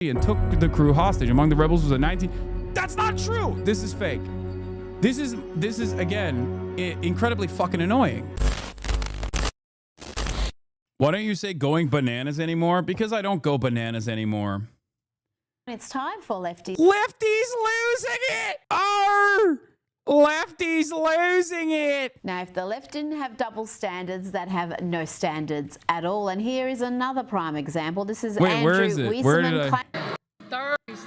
and took the crew hostage. Among the rebels was a 19. That's not true. This is fake. This is again incredibly fucking annoying. Why don't you say going bananas anymore? Because I don't go bananas anymore. It's time for Lefties. Lefties losing it! Arr! Lefties losing it! Now, if the left didn't have double standards, they'd have no standards at all. And here is another prime example. This is Wait, Andrew where is it? Where did I...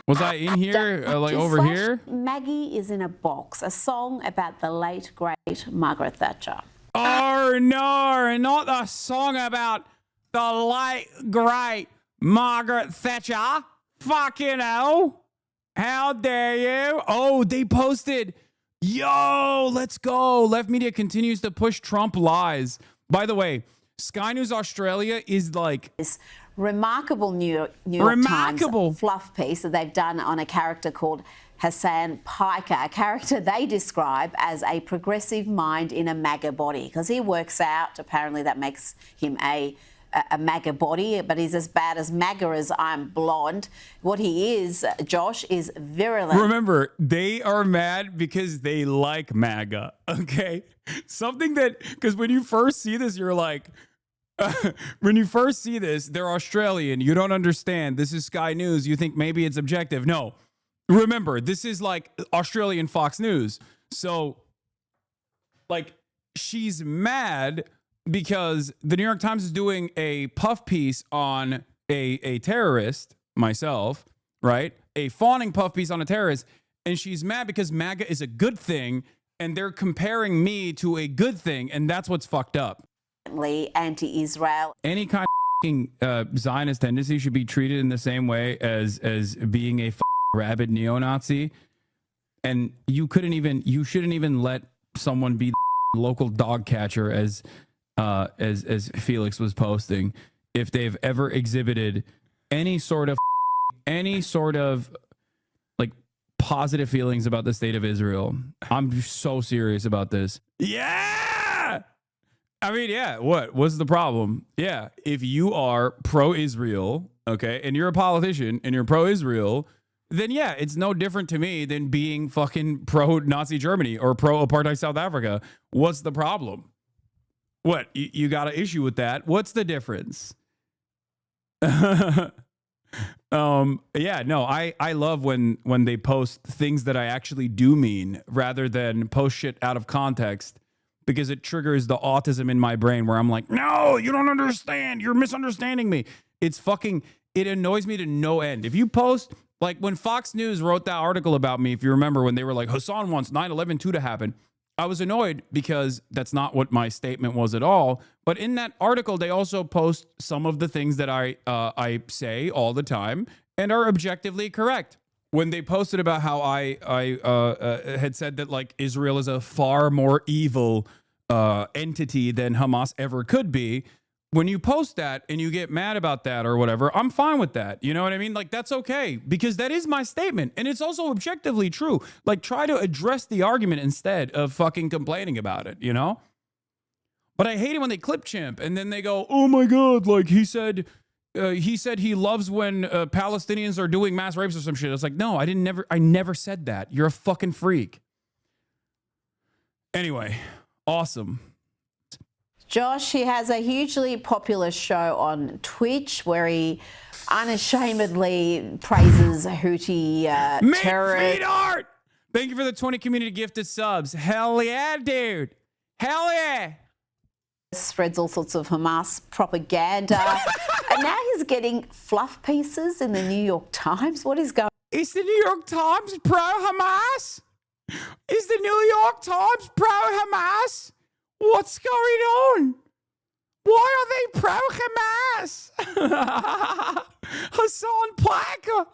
Was I in here? Like over here? Maggie is in a Box, a song about the late, great Margaret Thatcher. Oh, no, not the song about the late, great Margaret Thatcher. Fucking hell. How dare you? Oh, they posted... Yo, let's go. Left Media continues to push Trump lies. By the way, Sky News Australia is like... This remarkable New York Times fluff piece that they've done on a character called Hassan Piker, a character they describe as a progressive mind in a MAGA body, because he works out. Apparently that makes him a MAGA body, but he's as bad as MAGA as I'm blonde. What he is, Josh, is virulent. Remember, they are mad because they like MAGA, okay? Something that, because when you first see this, you're like, when you first see this, they're Australian. You don't understand. This is Sky News. You think maybe it's objective. No. Remember, this is like Australian Fox News. So, like, she's mad because the New York Times is doing a puff piece on a terrorist, myself, right? A fawning puff piece on a terrorist. And she's mad because MAGA is a good thing and they're comparing me to a good thing. And that's what's fucked up. Anti-Israel. Any kind of Zionist tendency should be treated in the same way as being a rabid neo-Nazi. And you shouldn't even let someone be the local dog catcher as Felix was posting, if they've ever exhibited any sort of like positive feelings about the state of Israel. I'm so serious about this. Yeah. I mean, yeah, what's the problem? Yeah, if you are pro-Israel, okay, and you're a politician and you're pro-Israel, then yeah, it's no different to me than being fucking pro-Nazi Germany or pro-apartheid South Africa. What's the problem? What, you got an issue with that? What's the difference? Yeah, no, I love when they post things that I actually do mean rather than post shit out of context, because it triggers the autism in my brain where I'm like, no, you don't understand. You're misunderstanding me. It annoys me to no end. If you post, like when Fox News wrote that article about me, if you remember, when they were like, Hassan wants 9/11 to happen, I was annoyed because that's not what my statement was at all. But in that article, they also post some of the things that I say all the time and are objectively correct. When they posted about how I had said that like Israel is a far more evil entity than Hamas ever could be, when you post that and you get mad about that or whatever, I'm fine with that. You know what I mean? Like, that's okay, because that is my statement. And it's also objectively true. Like, try to address the argument instead of fucking complaining about it, you know? But I hate it when they clip chimp and then they go, oh my God, like he said he loves when Palestinians are doing mass rapes or some shit. It's like, no, I never said that. You're a fucking freak. Anyway, awesome. Josh, he has a hugely popular show on Twitch where he unashamedly praises Houthi terrorists. Art! Thank you for the 20 community gifted subs. Hell yeah, dude. Hell yeah. Spreads all sorts of Hamas propaganda. And now he's getting fluff pieces in the New York Times. What is going on? Is the New York Times pro-Hamas? Is the New York Times pro-Hamas? What's going on? Why are they pro-Hamas? Hassan Piker.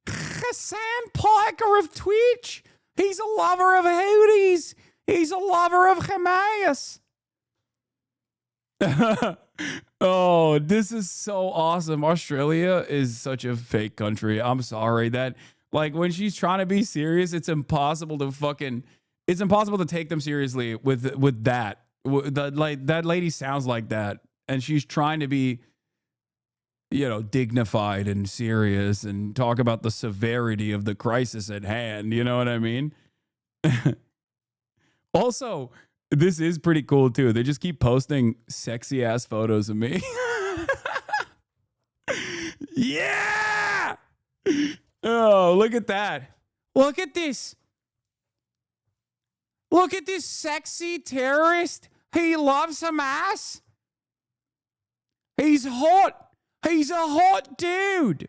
Hassan Piker of Twitch. He's a lover of Houthis. He's a lover of Hamas. Oh, this is so awesome. Australia is such a fake country. I'm sorry that, like, when she's trying to be serious, it's impossible to take them seriously with that. Like, that lady sounds like that, and she's trying to be, dignified and serious and talk about the severity of the crisis at hand. You know what I mean? Also, this is pretty cool too. They just keep posting sexy ass photos of me. Yeah. Oh, look at that. Look at this. Look at this sexy terrorist. He loves Hamas. He's hot. He's a hot dude.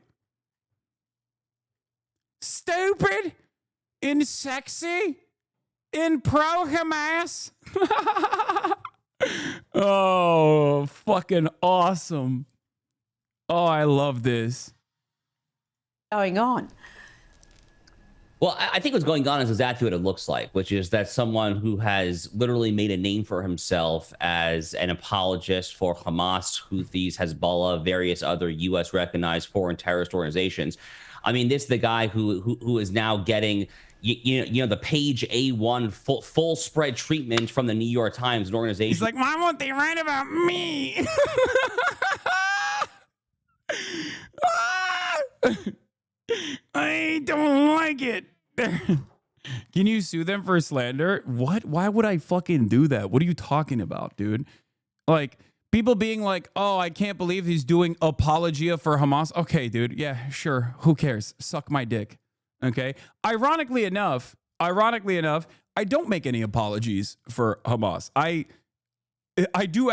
Stupid and sexy and pro-Hamas. Oh, fucking awesome. Oh, I love this. Going on. Well, I think what's going on is exactly what it looks like, which is that someone who has literally made a name for himself as an apologist for Hamas, Houthis, Hezbollah, various other U.S. recognized foreign terrorist organizations. I mean, this is the guy who is now getting, the page A1 full spread treatment from the New York Times, an organization. He's like, why won't they write about me? I don't like it. Can you sue them for slander? What? Why would I fucking do that? What are you talking about, dude? Like, people being like, oh, I can't believe he's doing apologia for Hamas. Okay, dude. Yeah, sure. Who cares? Suck my dick. Okay. Ironically enough, I don't make any apologies for Hamas. I do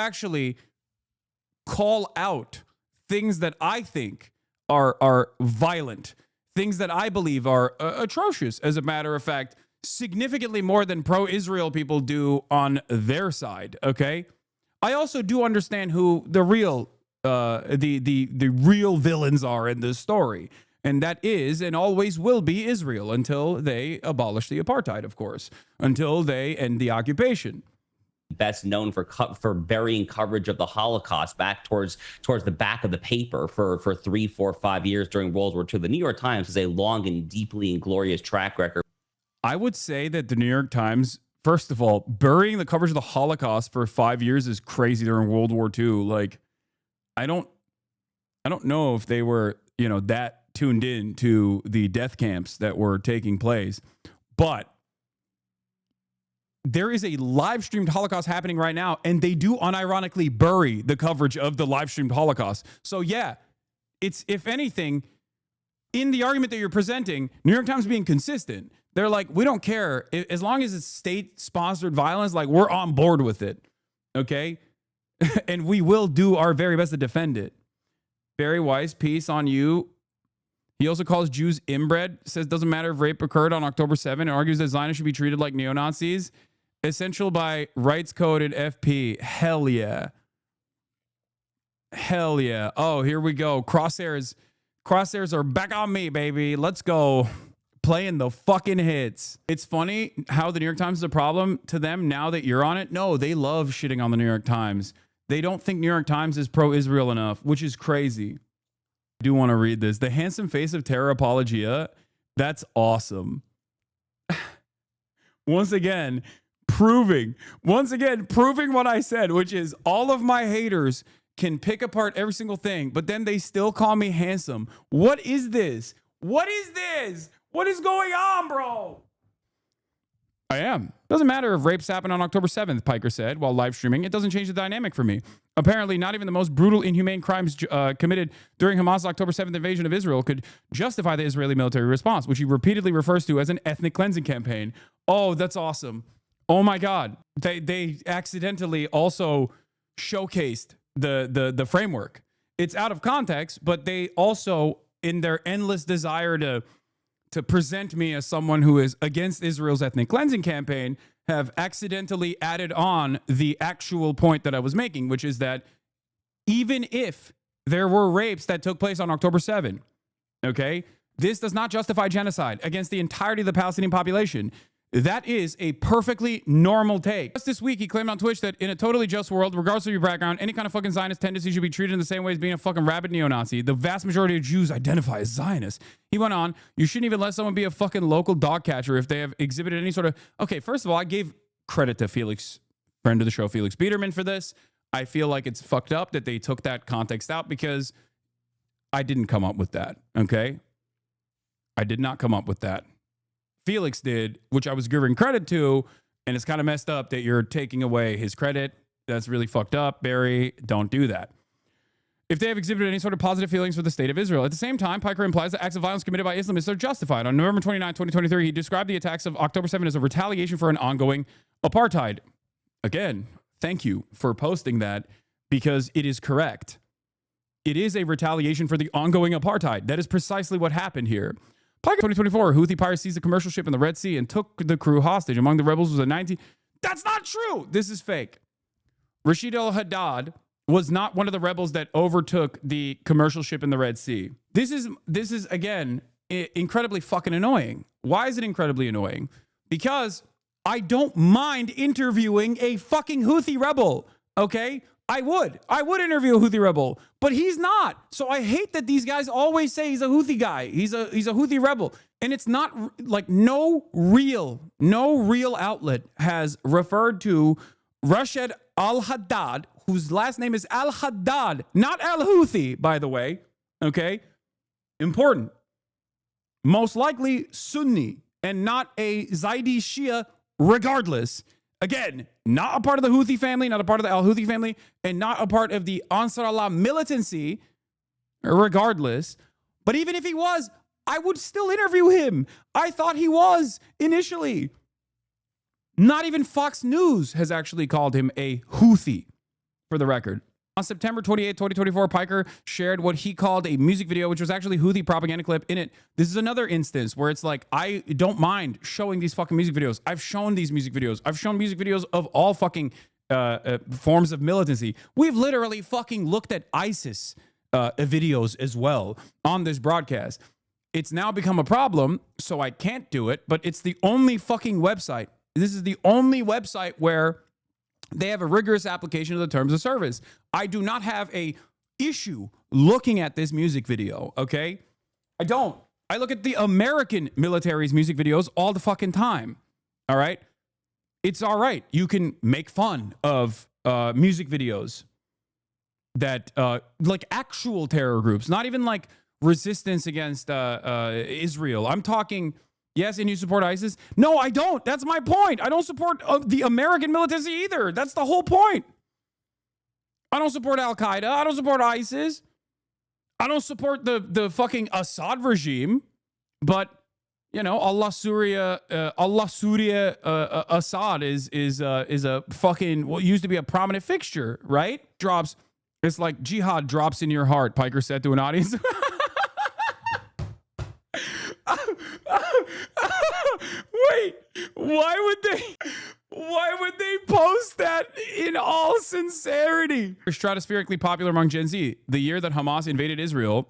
call out things that I think are violent, things that I believe are atrocious. As a matter of fact, significantly more than pro-Israel people do on their side. Okay. I also do understand who the real real villains are in this story. And that is and always will be Israel until they abolish the apartheid, of course, until they end the occupation. Best known for burying coverage of the Holocaust back towards the back of the paper for 3, 4, 5 years during World War II. The New York Times has a long and deeply inglorious track record. I would say that the New York Times, first of all, burying the coverage of the Holocaust for 5 years is crazy during World War II. Like, I don't know if they were, that tuned in to the death camps that were taking place, but there is a live streamed Holocaust happening right now, and they do unironically bury the coverage of the live streamed Holocaust. So yeah, it's, if anything, in the argument that you're presenting, New York Times being consistent. They're like, we don't care as long as it's state sponsored violence, like we're on board with it. Okay. And we will do our very best to defend it. Barry Weiss, peace on you. He also calls Jews inbred, says doesn't matter if rape occurred on October 7th, and argues that Zionists should be treated like neo-Nazis. Essential by Rights Code and FP. Hell yeah. Hell yeah. Oh, here we go. Crosshairs are back on me, baby. Let's go. Playing the fucking hits. It's funny how the New York Times is a problem to them now that you're on it. No, they love shitting on the New York Times. They don't think New York Times is pro-Israel enough, which is crazy. I do want to read this. The handsome face of terror apologia. That's awesome. Once again, proving what I said, which is all of my haters can pick apart every single thing, but then they still call me handsome. What is this? What is this? What is going on, bro? I am. Doesn't matter if rapes happened on October 7th, Piker said while live streaming. It doesn't change the dynamic for me. Apparently, not even the most brutal, inhumane crimes committed during Hamas' October 7th invasion of Israel could justify the Israeli military response, which he repeatedly refers to as an ethnic cleansing campaign. Oh, that's awesome. Oh my God. They accidentally also showcased the framework. It's out of context, but they also, in their endless desire to present me as someone who is against Israel's ethnic cleansing campaign, have accidentally added on the actual point that I was making, which is that even if there were rapes that took place on October 7th, okay, this does not justify genocide against the entirety of the Palestinian population. That is a perfectly normal take. Just this week, he claimed on Twitch that in a totally just world, regardless of your background, any kind of fucking Zionist tendency should be treated in the same way as being a fucking rabid neo-Nazi. The vast majority of Jews identify as Zionists. He went on, you shouldn't even let someone be a fucking local dog catcher if they have exhibited any sort of... Okay, first of all, I gave credit to Felix, friend of the show, Felix Biederman, for this. I feel like it's fucked up that they took that context out because I didn't come up with that, okay? I did not come up with that. Felix did, which I was giving credit to, and it's kind of messed up that you're taking away his credit. That's really fucked up. Barry, don't do that. If they have exhibited any sort of positive feelings for the state of Israel. At the same time, Piker implies that acts of violence committed by Islamists are justified. On November 29, 2023, he described the attacks of October 7 as a retaliation for an ongoing apartheid. Again, thank you for posting that because it is correct. It is a retaliation for the ongoing apartheid. That is precisely what happened here. Piker 2024, Houthi pirates seized a commercial ship in the Red Sea and took the crew hostage. Among the rebels was a 19... That's not true. This is fake. Rashid al-Haddad was not one of the rebels that overtook the commercial ship in the Red Sea. This is again, incredibly fucking annoying. Why is it incredibly annoying? Because I don't mind interviewing a fucking Houthi rebel, okay? I would interview a Houthi rebel, but he's not. So I hate that these guys always say he's a Houthi guy. He's a Houthi rebel. And it's not like no real outlet has referred to Rashid al-Haddad, whose last name is al-Haddad, not al-Houthi, by the way. Okay? Important. Most likely Sunni and not a Zaidi Shia regardless. Again, not a part of the Houthi family, not a part of the al-Houthi family, and not a part of the Ansar Allah militancy regardless. But even if he was, I would still interview him. I thought he was initially. Not even Fox News has actually called him a Houthi, for the record. On September 28, 2024, Piker shared what he called a music video, which was actually Houthi propaganda clip in it. This is another instance where it's like, I don't mind showing these fucking music videos. I've shown these music videos. I've shown music videos of all fucking forms of militancy. We've literally fucking looked at ISIS videos as well on this broadcast. It's now become a problem, so I can't do it, but it's the only fucking website. This is the only website where they have a rigorous application of the terms of service. I do not have a issue looking at this music video, okay? I don't. I look at the American military's music videos all the fucking time, all right? It's all right. You can make fun of music videos that, like actual terror groups, not even like resistance against Israel. I'm talking... Yes, and you support ISIS? No, I don't. That's my point. I don't support the American militancy either. That's the whole point. I don't support Al-Qaeda. I don't support ISIS. I don't support the fucking Assad regime. But, you know, Allah Surya Assad is a fucking, what used to be a prominent fixture, right? Drops. It's like jihad drops in your heart, Piker said to an audience. Wait, why would they post that in all sincerity? Stratospherically popular among Gen Z, the year that Hamas invaded Israel.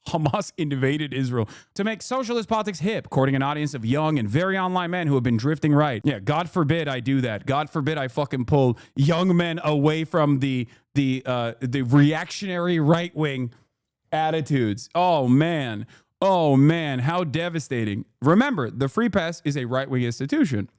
Hamas invaded Israel to make socialist politics hip, courting an audience of young and very online men who have been drifting right. Yeah, God forbid I do that. God forbid I fucking pull young men away from the reactionary right wing attitudes. Oh man, how devastating. Remember, the Free Press is a right wing institution.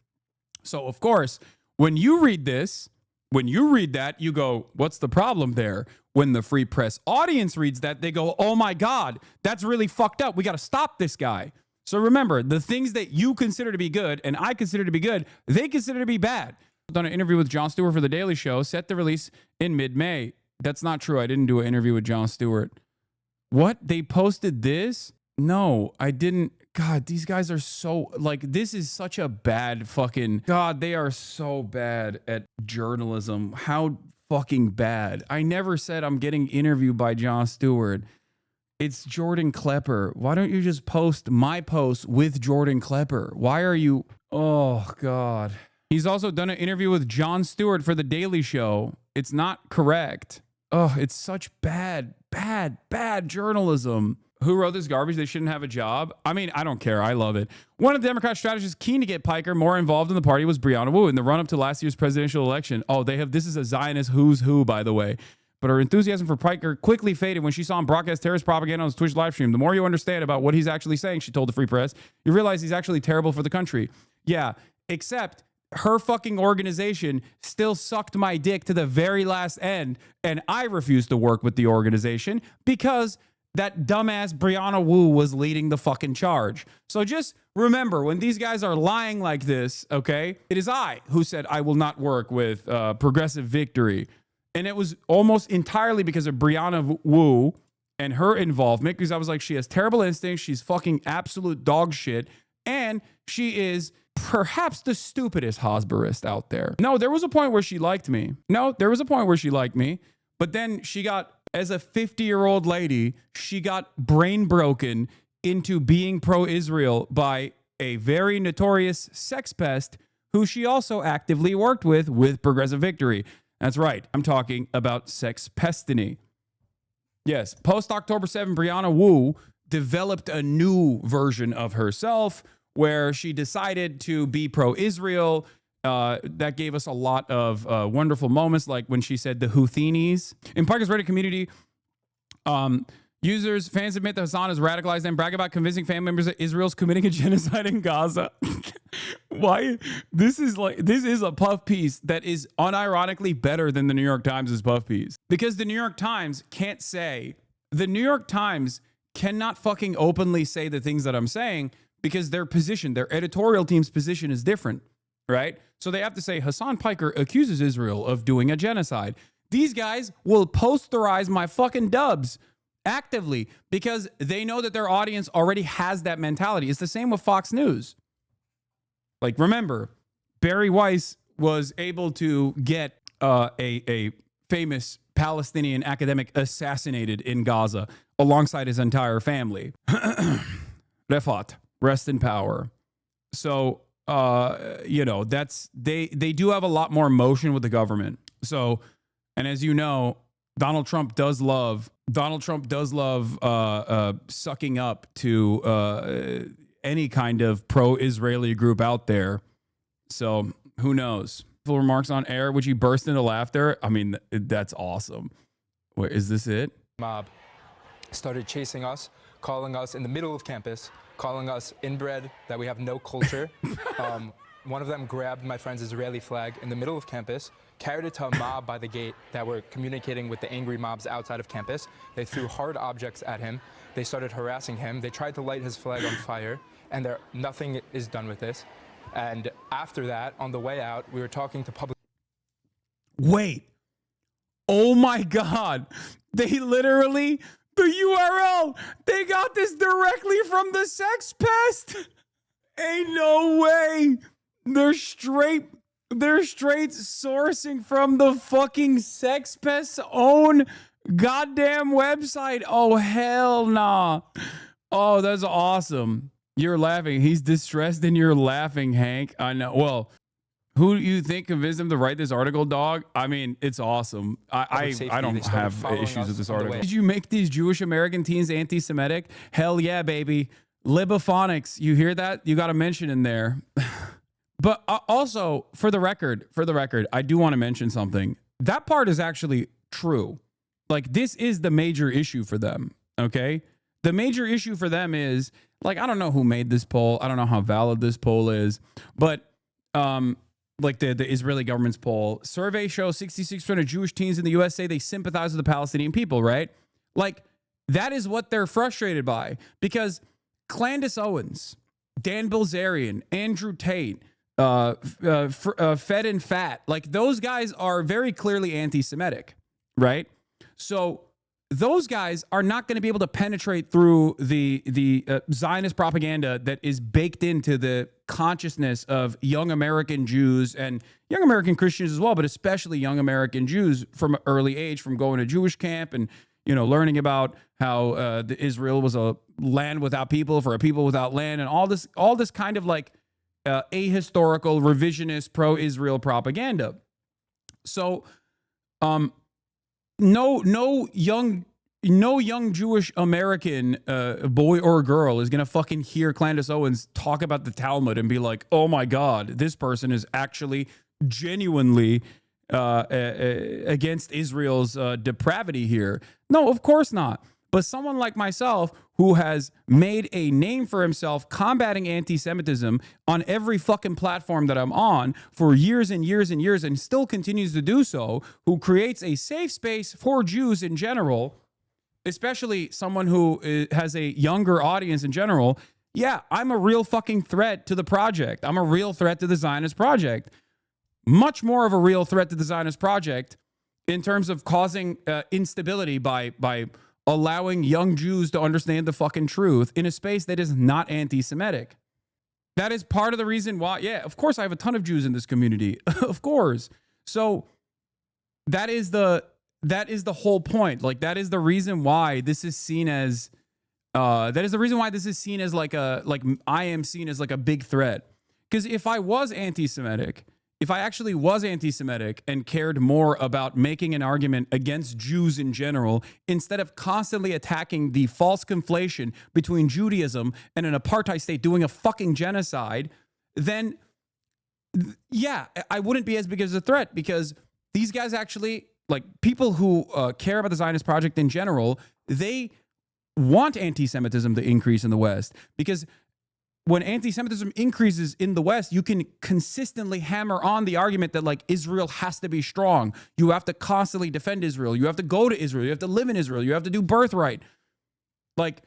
So of course, when you read this, when you read that, you go, what's the problem there? When the Free Press audience reads that, they go, oh my God, that's really fucked up. We got to stop this guy. So remember, the things that you consider to be good and I consider to be good, they consider to be bad. I've done an interview with Jon Stewart for The Daily Show, set to release in mid-May. That's not true. I didn't do an interview with Jon Stewart. What? They posted this? No, I didn't. God, these guys are so, like, this is such a bad fucking, God, they are so bad at journalism. How fucking bad. I never said I'm getting interviewed by Jon Stewart. It's Jordan Klepper. Why don't you just post my post with Jordan Klepper? Why are you, oh God. He's also done an interview with Jon Stewart for The Daily Show. It's not correct. Oh, it's such bad journalism. Who wrote this garbage? They shouldn't have a job. I mean, I don't care. I love it. One of the Democrat strategists keen to get Piker more involved in the party was Brianna Wu in the run-up to last year's presidential election. Oh, this is a Zionist who's who, by the way. But her enthusiasm for Piker quickly faded when she saw him broadcast terrorist propaganda on his Twitch live stream. The more you understand about what he's actually saying, she told the Free Press, you realize he's actually terrible for the country. Yeah, except her fucking organization still sucked my dick to the very last end, and I refused to work with the organization because that dumbass Brianna Wu was leading the fucking charge. So just remember, when these guys are lying like this, okay, it is I who said I will not work with Progressive Victory. And it was almost entirely because of Brianna Wu and her involvement, because I was like, she has terrible instincts. She's fucking absolute dog shit. And she is perhaps the stupidest Hosberist out there. No, there was a point where she liked me. But then she got, as a 50-year-old lady, she got brain broken into being pro-Israel by a very notorious sex pest who she also actively worked with Progressive Victory. That's right. I'm talking about sex pestiny. Yes, post-October 7, Brianna Wu developed a new version of herself where she decided to be pro-Israel. That gave us a lot of wonderful moments, like when she said the Houthis. In Parker's Reddit community, fans admit that Hassan has radicalized them, brag about convincing family members that Israel's committing a genocide in Gaza. Why? This is a puff piece that is unironically better than the New York Times' puff piece. Because the New York Times cannot fucking openly say the things that I'm saying because their editorial team's position is different, right? So they have to say Hassan Piker accuses Israel of doing a genocide. These guys will posterize my fucking dubs actively because they know that their audience already has that mentality. It's the same with Fox News. Like, remember, Barry Weiss was able to get a famous Palestinian academic assassinated in Gaza alongside his entire family. Refat, rest in power. So, that's they do have a lot more emotion with the government. So, and as you know, Donald Trump does love sucking up to any kind of pro-Israeli group out there. So who knows? Full remarks on air, which he burst into laughter. I mean, that's awesome. Wait, is this it? Mob started chasing us, calling us in the middle of campus, calling us inbred, that we have no culture. One of them grabbed my friend's Israeli flag in the middle of campus, carried it to a mob by the gate that were communicating with the angry mobs outside of campus. They threw hard objects at him. They started harassing him. They tried to light his flag on fire, and nothing is done with this. And after that, on the way out, we were talking to public. Wait. Oh my God. They literally, the URL, they got this directly from the sex pest. Ain't no way. They're straight sourcing from the fucking sex pest's own goddamn website. Oh, hell nah. Oh, that's awesome. You're laughing. He's distressed and you're laughing, Hank. I know. Well, who do you think convinced him to write this article, dog? I mean, it's awesome. I don't have issues with this article. Did you make these Jewish American teens anti-Semitic? Hell yeah, baby. Libophonics. You hear that? You got to mention in there. But also, for the record, I do want to mention something. That part is actually true. Like, this is the major issue for them, okay? The major issue for them is, like, I don't know who made this poll. I don't know how valid this poll is. But, like, the Israeli government's poll, survey shows 66% of Jewish teens in the U.S. say they sympathize with the Palestinian people, right? Like, that is what they're frustrated by. Because Candace Owens, Dan Bilzerian, Andrew Tate, Fed and Fat, like, those guys are very clearly anti-Semitic, right? So those guys are not going to be able to penetrate through the Zionist propaganda that is baked into the consciousness of young American Jews and young American Christians as well, but especially young American Jews from an early age, from going to Jewish camp and, learning about how Israel was a land without people for a people without land, and all this kind of like ahistorical, revisionist, pro-Israel propaganda. So, no young Jewish American boy or girl is gonna fucking hear Candace Owens talk about the Talmud and be like, "Oh my God, this person is actually genuinely against Israel's depravity here." No, of course not. But someone like myself, who has made a name for himself combating anti-Semitism on every fucking platform that I'm on for years and years and years, and still continues to do so, who creates a safe space for Jews in general, especially someone who has a younger audience in general, yeah, I'm a real fucking threat to the project. I'm a real threat to the Zionist project. Much more of a real threat to the Zionist project in terms of causing instability by allowing young Jews to understand the fucking truth in a space that is not anti-Semitic. That is part of the reason why, yeah, of course I have a ton of Jews in this community. Of course. So that is the whole point. Like, that is the reason why this is seen as I am seen as like a big threat. Because if I was anti-Semitic, if I actually was anti-Semitic and cared more about making an argument against Jews in general, instead of constantly attacking the false conflation between Judaism and an apartheid state doing a fucking genocide, then yeah, I wouldn't be as big as a threat, because these guys actually, like, people who care about the Zionist project in general, they want anti-Semitism to increase in the West, because when anti-Semitism increases in the West, you can consistently hammer on the argument that, like, Israel has to be strong. You have to constantly defend Israel. You have to go to Israel. You have to live in Israel. You have to do birthright. Like,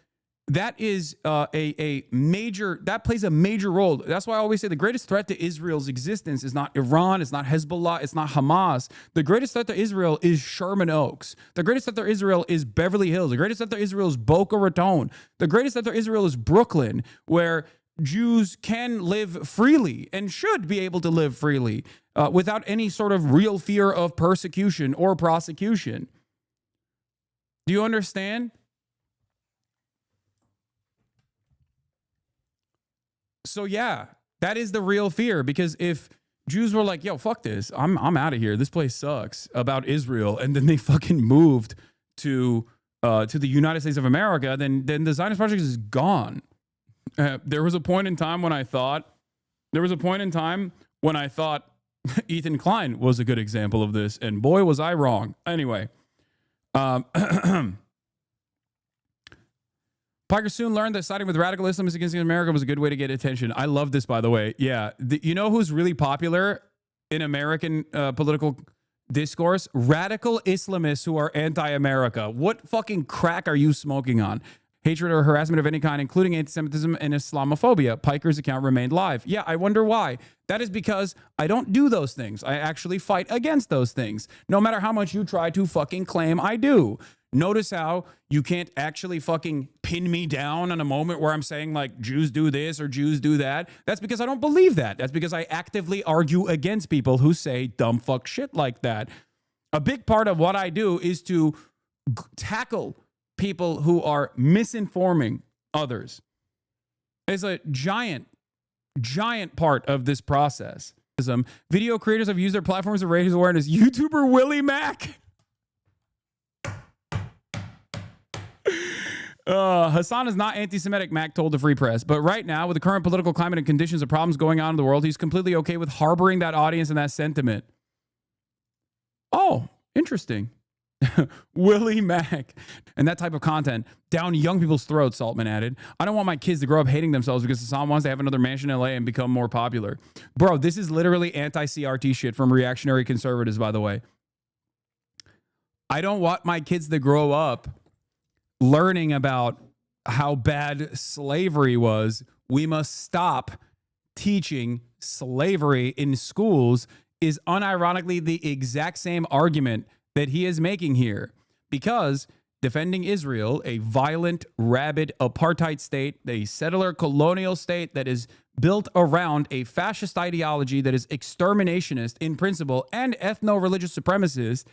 that is that plays a major role. That's why I always say the greatest threat to Israel's existence is not Iran, it's not Hezbollah, it's not Hamas. The greatest threat to Israel is Sherman Oaks. The greatest threat to Israel is Beverly Hills. The greatest threat to Israel is Boca Raton. The greatest threat to Israel is Brooklyn, where Jews can live freely and should be able to live freely without any sort of real fear of persecution or prosecution. Do you understand? So yeah, that is the real fear, because if Jews were like, yo, fuck this, I'm out of here, this place sucks, about Israel, and then they fucking moved to the United States of America, then the Zionist project is gone. There was a point in time when I thought Ethan Klein was a good example of this, and boy, was I wrong. Anyway, Piker soon learned that siding with radical Islamists against America was a good way to get attention. I love this, by the way. Yeah, you know who's really popular in American political discourse? Radical Islamists who are anti-America. What fucking crack are you smoking on? Hatred or harassment of any kind, including anti-Semitism and Islamophobia. Piker's account remained live. Yeah, I wonder why. That is because I don't do those things. I actually fight against those things, no matter how much you try to fucking claim I do. Notice how you can't actually fucking pin me down on a moment where I'm saying, like, Jews do this or Jews do that. That's because I don't believe that. That's because I actively argue against people who say dumb fuck shit like that. A big part of what I do is to tackle people who are misinforming others. It's a giant part of this process. Video creators have used their platforms to raise awareness. YouTuber Willie Mack. Hassan is not anti-Semitic, Mac told the Free Press. But right now, with the current political climate and conditions of problems going on in the world, he's completely okay with harboring that audience and that sentiment. Oh, interesting. Willie Mack. And that type of content down young people's throats, Saltman added. I don't want my kids to grow up hating themselves because Hassan wants to have another mansion in LA and become more popular. Bro, this is literally anti-CRT shit from reactionary conservatives, by the way. I don't want my kids to grow up learning about how bad slavery was. We must stop teaching slavery in schools is unironically the exact same argument that he is making here, because defending Israel, a violent, rabid apartheid state, a settler colonial state that is built around a fascist ideology that is exterminationist in principle and ethno-religious supremacist,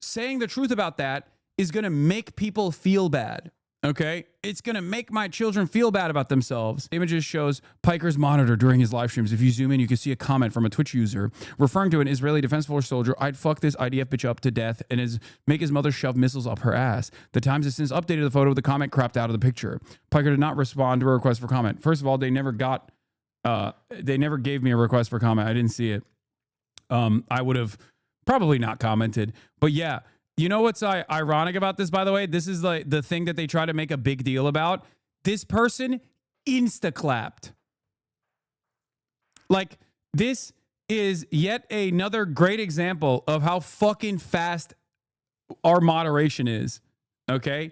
saying the truth about that is going to make people feel bad. Okay, it's going to make my children feel bad about themselves. Images shows Piker's monitor during his live streams. If you zoom in, you can see a comment from a Twitch user referring to an Israeli Defense Force soldier. I'd fuck this IDF bitch up to death and make his mother shove missiles up her ass. The Times has since updated the photo with the comment cropped out of the picture. Piker did not respond to a request for comment. First of all, they never gave me a request for comment. I didn't see it. I would have probably not commented. But yeah. You know what's ironic about this, by the way? This is like the thing that they try to make a big deal about. This person insta-clapped. Like, this is yet another great example of how fucking fast our moderation is. Okay.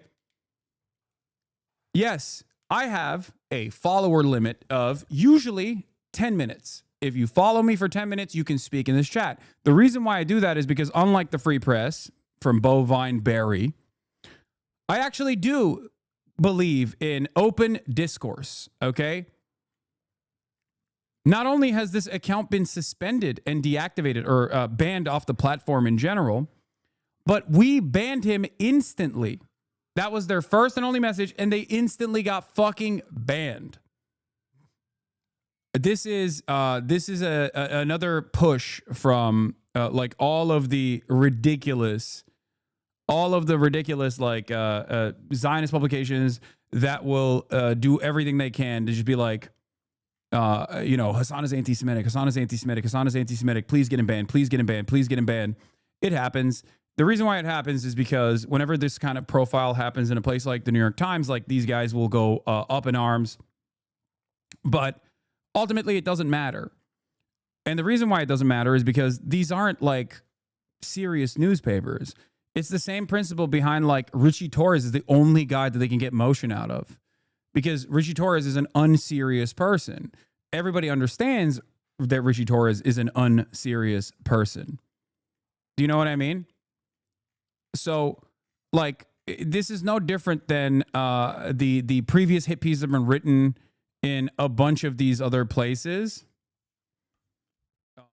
Yes, I have a follower limit of usually 10 minutes. If you follow me for 10 minutes, you can speak in this chat. The reason why I do that is because unlike the Free Press from Bovine Berry, I actually do believe in open discourse, okay? Not only has this account been suspended and deactivated or banned off the platform in general, but we banned him instantly. That was their first and only message, and they instantly got fucking banned. This is another push from like all of the ridiculous like Zionist publications that will do everything they can to just be like, you know, Hassan is anti-Semitic, Hassan is anti-Semitic, Hassan is anti-Semitic. Please get him banned. Please get him banned. Please get him banned. It happens. The reason why it happens is because whenever this kind of profile happens in a place like the New York Times, like these guys will go up in arms. But ultimately, it doesn't matter. And the reason why it doesn't matter is because these aren't like serious newspapers. It's the same principle behind like Richie Torres is the only guy that they can get motion out of, because Richie Torres is an unserious person. Everybody understands that Richie Torres is an unserious person. Do you know what I mean? So, like, this is no different than the previous hit pieces have been written in a bunch of these other places.